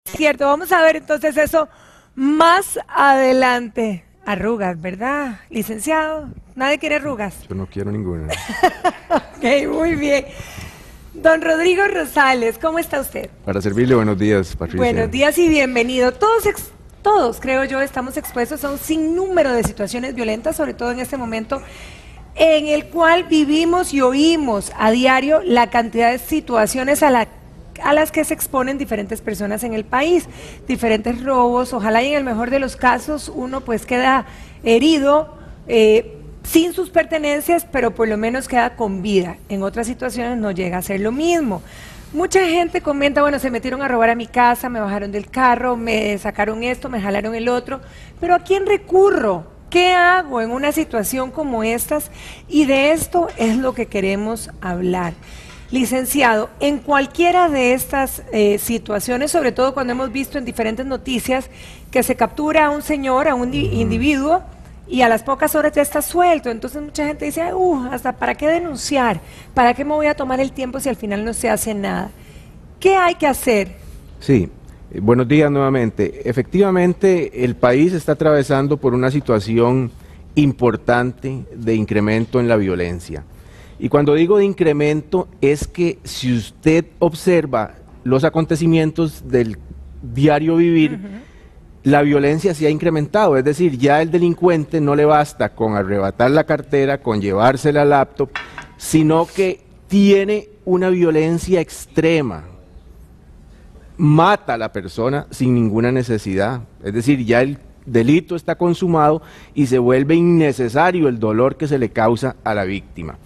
Cierto, vamos a ver entonces eso más adelante. Arrugas, ¿verdad, licenciado? ¿Nadie quiere arrugas? Yo no quiero ninguna. Ok, muy bien. Don Rodrigo Rosales, ¿cómo está usted? Para servirle, buenos días, Patricia. Buenos días y bienvenido. Todos, creo yo, estamos expuestos a un sinnúmero de situaciones violentas, sobre todo en este momento en el cual vivimos y oímos a diario la cantidad de situaciones a las que se exponen diferentes personas en el país, diferentes robos. Ojalá y en el mejor de los casos uno pues queda herido, sin sus pertenencias, pero por lo menos queda con vida. En otras situaciones no llega a ser lo mismo. Mucha gente comenta, bueno, se metieron a robar a mi casa, me bajaron del carro, me sacaron esto, me jalaron el otro, pero ¿a quién recurro? ¿Qué hago en una situación como estas? Y de esto es lo que queremos hablar. Licenciado, en cualquiera de estas situaciones, sobre todo cuando hemos visto en diferentes noticias que se captura a un señor, a un individuo, y a las pocas horas ya está suelto, entonces mucha gente dice, ¿hasta para qué denunciar? ¿Para qué me voy a tomar el tiempo si al final no se hace nada? ¿Qué hay que hacer? Sí, buenos días nuevamente. Efectivamente, el país está atravesando por una situación importante de incremento en la violencia. Y cuando digo de incremento, es que si usted observa los acontecimientos del diario vivir, la violencia se ha incrementado, es decir, ya el delincuente no le basta con arrebatar la cartera, con llevarse la laptop, sino que tiene una violencia extrema, mata a la persona sin ninguna necesidad, es decir, ya el delito está consumado y se vuelve innecesario el dolor que se le causa a la víctima.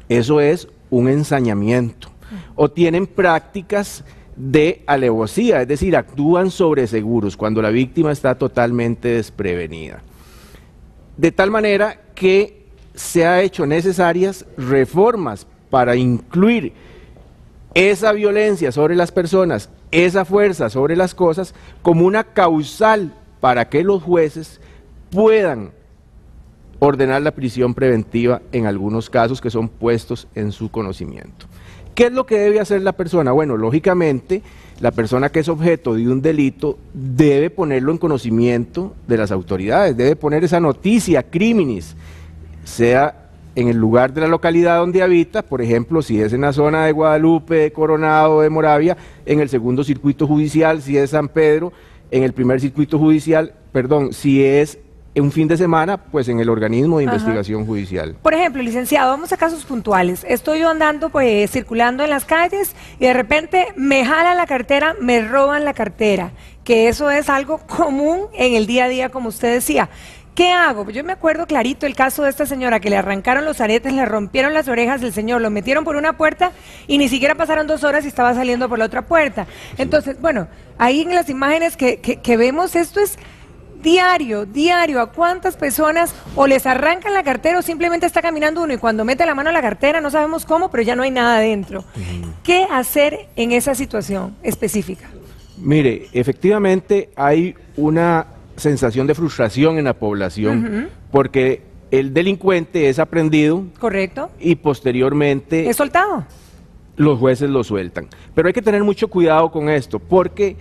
Eso es un ensañamiento. O tienen prácticas de alevosía, es decir, actúan sobre seguros cuando la víctima está totalmente desprevenida. De tal manera que se ha hecho necesarias reformas para incluir esa violencia sobre las personas, esa fuerza sobre las cosas, como una causal para que los jueces puedan ordenar la prisión preventiva en algunos casos que son puestos en su conocimiento. ¿Qué es lo que debe hacer la persona? Bueno, lógicamente, la persona que es objeto de un delito debe ponerlo en conocimiento de las autoridades, debe poner esa noticia criminis, sea en el lugar de la localidad donde habita, por ejemplo, si es en la zona de Guadalupe, de Coronado, de Moravia, en el segundo circuito judicial, si es San Pedro, en el primer circuito judicial, perdón, si es un fin de semana, pues en el organismo de investigación judicial. Por ejemplo, licenciado, vamos a casos puntuales. Estoy yo andando, pues, circulando en las calles y de repente me jalan la cartera, me roban la cartera, que eso es algo común en el día a día, como usted decía. ¿Qué hago? Yo me acuerdo clarito el caso de esta señora que le arrancaron los aretes, le rompieron las orejas del señor, lo metieron por una puerta y ni siquiera pasaron 2 horas y estaba saliendo por la otra puerta. Entonces, bueno, ahí en las imágenes que vemos, esto es diario, ¿a cuántas personas o les arrancan la cartera o simplemente está caminando uno y cuando mete la mano a la cartera no sabemos cómo, pero ya no hay nada adentro? ¿Qué hacer en esa situación específica? Mire, efectivamente hay una sensación de frustración en la población porque el delincuente es aprendido. Correcto. Y posteriormente es soltado. Los jueces lo sueltan. Pero hay que tener mucho cuidado con esto porque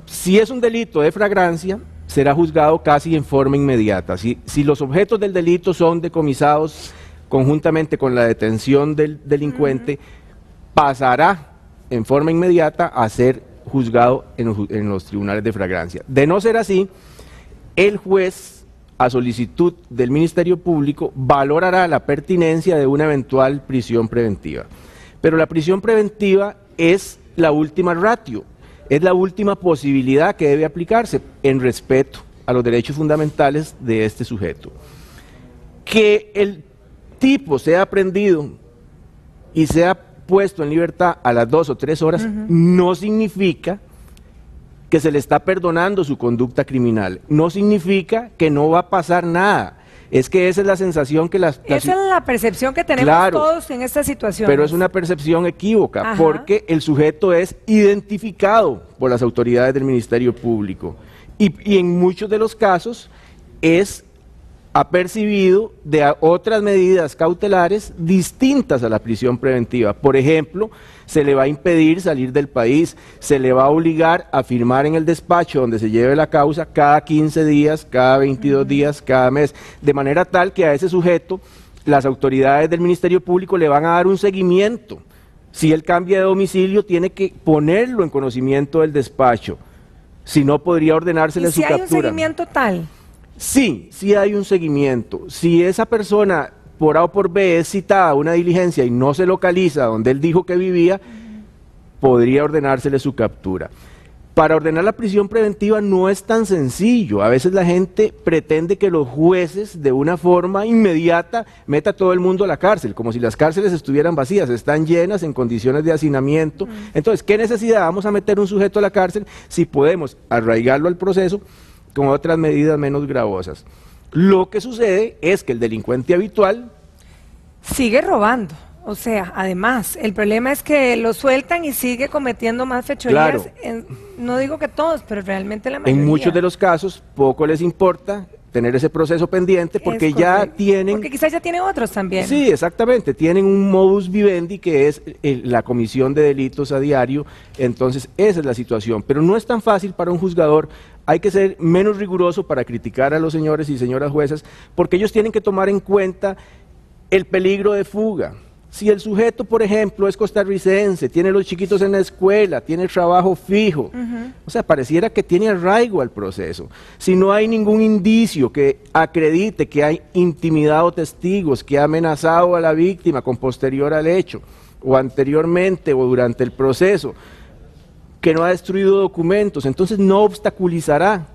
si es un delito de flagrancia, será juzgado casi en forma inmediata. Si los objetos del delito son decomisados conjuntamente con la detención del delincuente, pasará en forma inmediata a ser juzgado en los tribunales de flagrancia. De no ser así, el juez, a solicitud del Ministerio Público, valorará la pertinencia de una eventual prisión preventiva. Pero la prisión preventiva es la última ratio. Es la última posibilidad que debe aplicarse en respeto a los derechos fundamentales de este sujeto. Que el tipo sea aprehendido y sea puesto en libertad a las 2 o 3 horas no significa que se le está perdonando su conducta criminal, no significa que no va a pasar nada. Es que esa es la sensación que esa es la percepción que tenemos todos en esta situación. Pero es una percepción equívoca, porque el sujeto es identificado por las autoridades del Ministerio Público y en muchos de los casos es apercibido de otras medidas cautelares distintas a la prisión preventiva. Por ejemplo, se le va a impedir salir del país, se le va a obligar a firmar en el despacho donde se lleve la causa cada 15 días, cada 22 días, cada mes, de manera tal que a ese sujeto las autoridades del Ministerio Público le van a dar un seguimiento. Si él cambia de domicilio, tiene que ponerlo en conocimiento del despacho, si no podría ordenársele su captura. ¿Y si hay un seguimiento tal? Sí, sí hay un seguimiento. Si esa persona por A o por B es citada a una diligencia y no se localiza donde él dijo que vivía, podría ordenársele su captura. Para ordenar la prisión preventiva no es tan sencillo. A veces la gente pretende que los jueces de una forma inmediata meta a todo el mundo a la cárcel, como si las cárceles estuvieran vacías, están llenas en condiciones de hacinamiento. Entonces, ¿qué necesidad vamos a meter un sujeto a la cárcel si podemos arraigarlo al proceso con otras medidas menos gravosas? Lo que sucede es que el delincuente habitual sigue robando. O sea, además, el problema es que lo sueltan y sigue cometiendo más fechorías. Claro. No digo que todos, pero realmente la mayoría. En muchos de los casos, poco les importa tener ese proceso pendiente porque Es ya correcto. tienen... Porque quizás ya tiene otros también. Sí, exactamente, tienen un modus vivendi que es la comisión de delitos a diario. Entonces esa es la situación, pero no es tan fácil para un juzgador. Hay que ser menos riguroso para criticar a los señores y señoras juezas, porque ellos tienen que tomar en cuenta el peligro de fuga. Si el sujeto, por ejemplo, es costarricense, tiene los chiquitos en la escuela, tiene trabajo fijo, o sea, pareciera que tiene arraigo al proceso. Si no hay ningún indicio que acredite que ha intimidado testigos, que ha amenazado a la víctima con posterior al hecho, o anteriormente o durante el proceso, que no ha destruido documentos, entonces no obstaculizará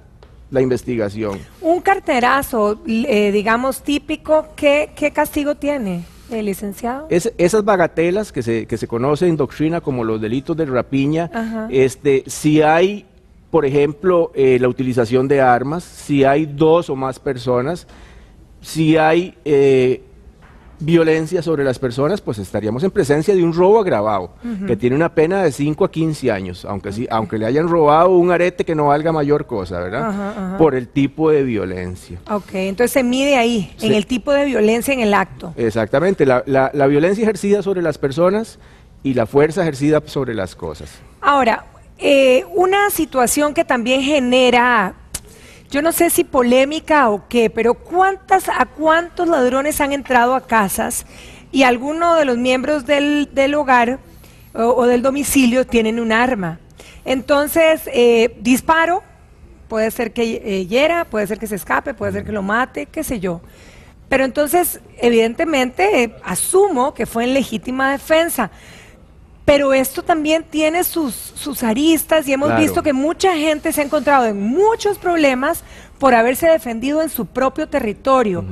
la investigación. Un carterazo, digamos, típico, ¿qué castigo tiene? Licenciado. Esas bagatelas que se conocen en doctrina como los delitos de rapiña, Ajá. Si hay, por ejemplo, la utilización de armas, si hay dos o más personas, si hay violencia sobre las personas, pues estaríamos en presencia de un robo agravado, que tiene una pena de 5 a 15 años, aunque le hayan robado un arete que no valga mayor cosa, ¿verdad? Ajá. Por el tipo de violencia. Ok, entonces se mide ahí, Sí. en el tipo de violencia en el acto. Exactamente, la violencia ejercida sobre las personas y la fuerza ejercida sobre las cosas. Ahora, una situación que también genera, yo no sé si polémica o qué, pero ¿a cuántos ladrones han entrado a casas y alguno de los miembros del hogar o del domicilio tienen un arma? Entonces, disparo, puede ser que hiera, puede ser que se escape, puede ser que lo mate, qué sé yo. Pero entonces, evidentemente, asumo que fue en legítima defensa. Pero esto también tiene sus aristas y hemos Claro. visto que mucha gente se ha encontrado en muchos problemas por haberse defendido en su propio territorio.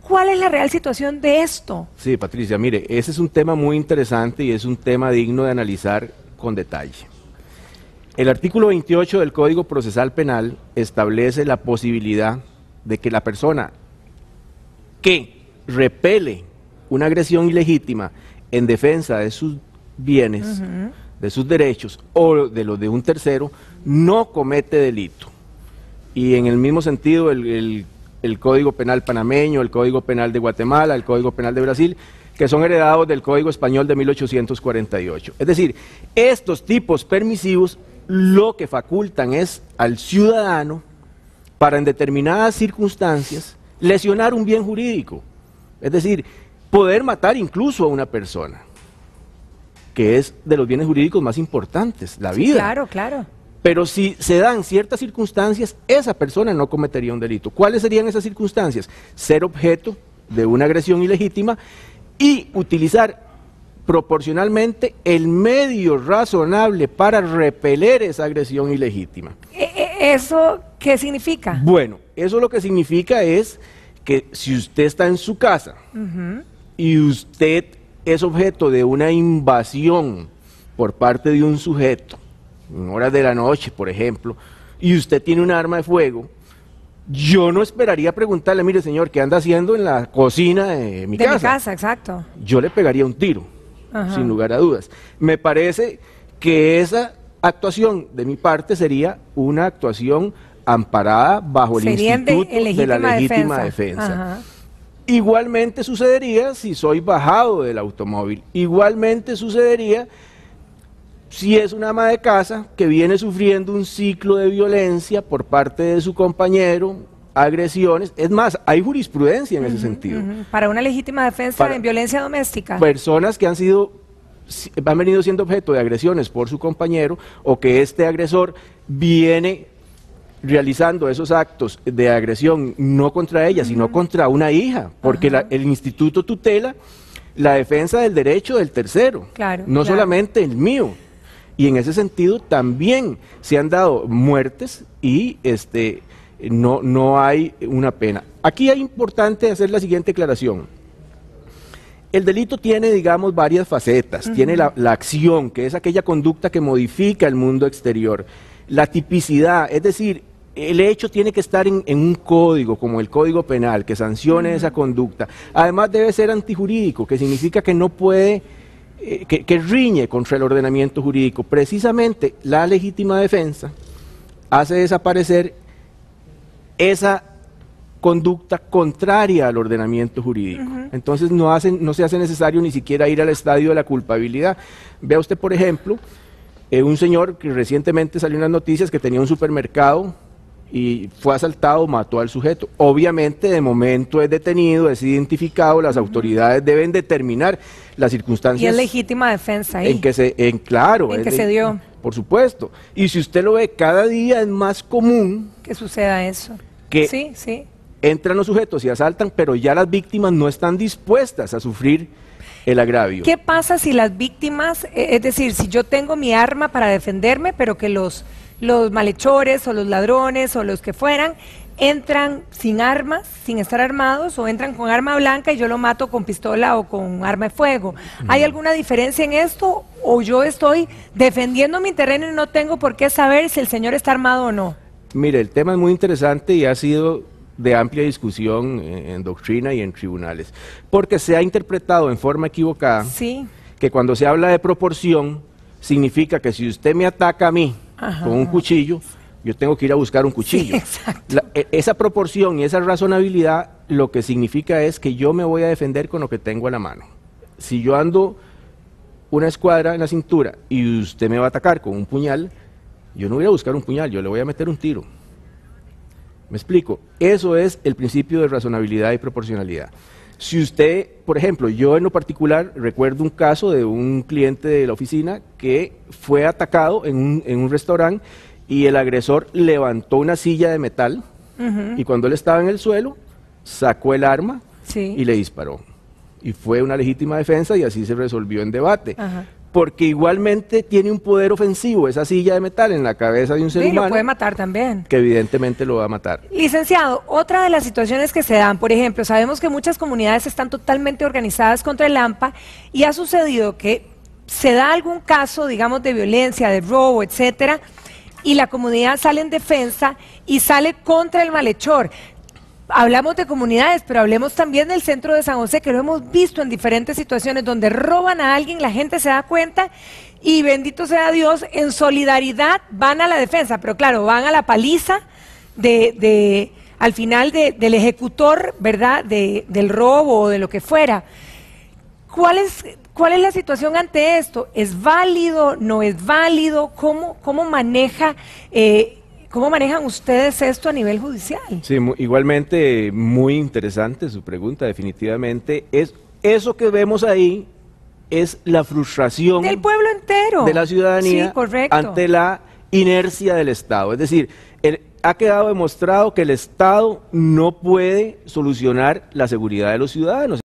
¿Cuál es la real situación de esto? Sí, Patricia, mire, ese es un tema muy interesante y es un tema digno de analizar con detalle. El artículo 28 del Código Procesal Penal establece la posibilidad de que la persona que repele una agresión ilegítima en defensa de sus bienes, de sus derechos o de los de un tercero, no comete delito. Y en el mismo sentido el Código Penal panameño, el Código Penal de Guatemala, el Código Penal de Brasil, que son heredados del Código Español de 1848. Es decir, estos tipos permisivos lo que facultan es al ciudadano para en determinadas circunstancias lesionar un bien jurídico. Es decir, poder matar incluso a una persona, que es de los bienes jurídicos más importantes, la vida. Claro, claro. Pero si se dan ciertas circunstancias, esa persona no cometería un delito. ¿Cuáles serían esas circunstancias? Ser objeto de una agresión ilegítima y utilizar proporcionalmente el medio razonable para repeler esa agresión ilegítima. ¿Eso qué significa? Bueno, eso lo que significa es que si usted está en su casa y usted es objeto de una invasión por parte de un sujeto, en horas de la noche, por ejemplo, y usted tiene un arma de fuego, yo no esperaría preguntarle, mire señor, ¿qué anda haciendo en la cocina de mi casa? De mi casa, exacto. Yo le pegaría un tiro, Ajá. sin lugar a dudas. Me parece que esa actuación de mi parte sería una actuación amparada bajo el Serían instituto de la legítima defensa. Ajá. Igualmente sucedería si soy bajado del automóvil. Igualmente sucedería si es una ama de casa que viene sufriendo un ciclo de violencia por parte de su compañero, agresiones. Es más, hay jurisprudencia en ese sentido. Para una legítima defensa en violencia doméstica. Personas que han venido siendo objeto de agresiones por su compañero, o que este agresor viene realizando esos actos de agresión no contra ella, sino contra una hija, porque el instituto tutela la defensa del derecho del tercero, no solamente el mío. Y en ese sentido también se han dado muertes y no hay una pena. Aquí es importante hacer la siguiente aclaración. El delito tiene, digamos, varias facetas. Tiene la acción, que es aquella conducta que modifica el mundo exterior. La tipicidad, es decir, el hecho tiene que estar en un código, como el Código Penal, que sancione esa conducta. Además debe ser antijurídico, que significa que no puede, que riñe contra el ordenamiento jurídico. Precisamente la legítima defensa hace desaparecer esa conducta contraria al ordenamiento jurídico. Entonces no se hace necesario ni siquiera ir al estadio de la culpabilidad. Vea usted, por ejemplo, un señor que recientemente salió en las noticias que tenía un supermercado y fue asaltado, mató al sujeto. Obviamente de momento es detenido, es identificado, las autoridades deben determinar las circunstancias. Y es legítima defensa ahí. En que se dio. Por supuesto. Y si usted lo ve, cada día es más común que suceda eso. Que sí. Entran los sujetos y asaltan, pero ya las víctimas no están dispuestas a sufrir el agravio. ¿Qué pasa si las víctimas, es decir, si yo tengo mi arma para defenderme, pero que los malhechores o los ladrones o los que fueran entran sin armas, sin estar armados, o entran con arma blanca y yo lo mato con pistola o con arma de fuego? ¿Hay alguna diferencia en esto, o yo estoy defendiendo mi terreno y no tengo por qué saber si el señor está armado o no? Mire, el tema es muy interesante y ha sido de amplia discusión en doctrina y en tribunales, porque se ha interpretado en forma equivocada que cuando se habla de proporción, significa que si usted me ataca a mí con un cuchillo, yo tengo que ir a buscar un cuchillo. Esa proporción y esa razonabilidad lo que significa es que yo me voy a defender con lo que tengo a la mano. Si yo ando una escuadra en la cintura y usted me va a atacar con un puñal, yo no voy a buscar un puñal, yo le voy a meter un tiro. ¿Me explico? Eso es el principio de razonabilidad y proporcionalidad. Si usted, por ejemplo, yo en lo particular recuerdo un caso de un cliente de la oficina que fue atacado en un restaurante y el agresor levantó una silla de metal y cuando él estaba en el suelo sacó el arma y le disparó. Y fue una legítima defensa y así se resolvió en debate. Porque igualmente tiene un poder ofensivo esa silla de metal en la cabeza de un ser humano. Lo puede matar también. Que evidentemente lo va a matar. Licenciado, otra de las situaciones que se dan, por ejemplo, sabemos que muchas comunidades están totalmente organizadas contra el AMPA y ha sucedido que se da algún caso, digamos, de violencia, de robo, etcétera, y la comunidad sale en defensa y sale contra el malhechor. Hablamos de comunidades, pero hablemos también del centro de San José, que lo hemos visto en diferentes situaciones donde roban a alguien, la gente se da cuenta y bendito sea Dios, en solidaridad van a la defensa, pero claro, van a la paliza al final del ejecutor, ¿verdad?, del robo o de lo que fuera. ¿Cuál es la situación ante esto? ¿Es válido? ¿No es válido? ¿Cómo manejan ustedes esto a nivel judicial? Sí, igualmente muy interesante su pregunta, definitivamente. Eso que vemos ahí es la frustración del pueblo entero, de la ciudadanía ante la inercia del Estado. Es decir, ha quedado demostrado que el Estado no puede solucionar la seguridad de los ciudadanos.